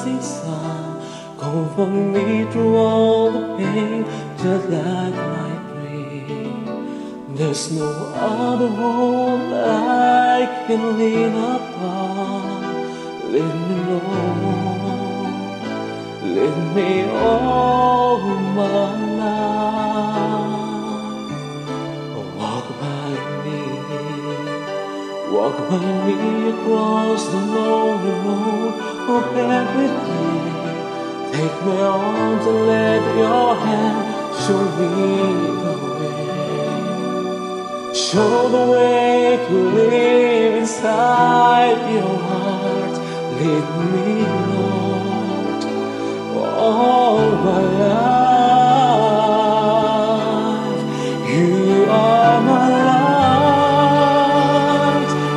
mercy sun, comfort me through all the pain, just like my dream. There's no other home I can lean upon. Let me know, let me all my life. Walk by me, walk by me across the lonely road of everything. Take my arms and let your hand show me the way. Show the way to live inside your heart. Lead me, Lord, all my life. You are my light.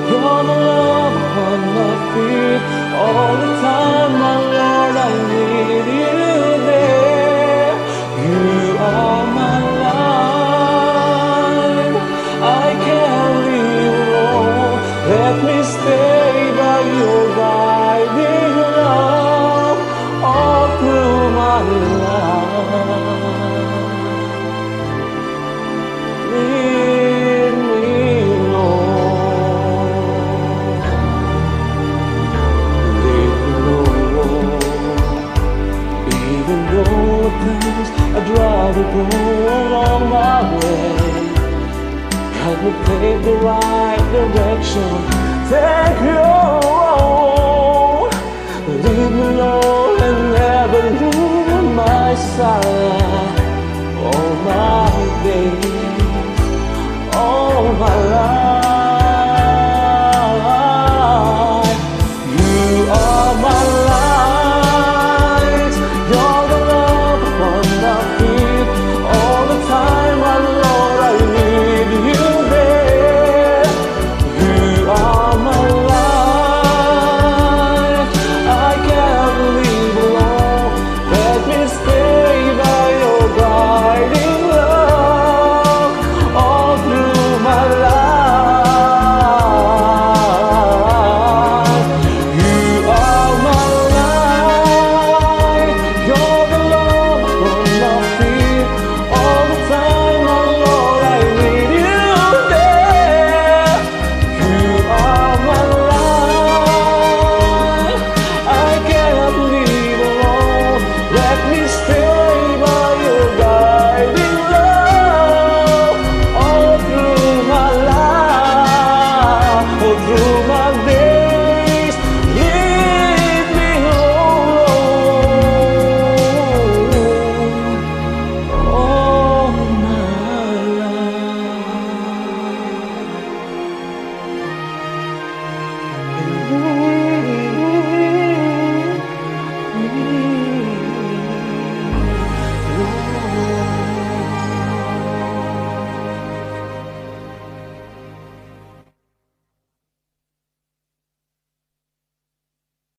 You're the love upon my feet. All the time, my Lord, I need you there. You are my light. I can't live alone. Let me stay by your guiding love all through my life. Lead me, Lord. Lead me, Lord. Even though at times I'd rather go along my way, help me take the right direction. Take your own. Leave me alone and never leave my side. All my days, all my life. You are my light. You're the love upon my feet. All the time, my Lord, I need you there. You are my light. I can't live alone. Let me stay by your guiding love all through my life. You are my light. You're the love upon my feet. All the time, my Lord, I need you there. You are my light. I cannot live alone. Let me stay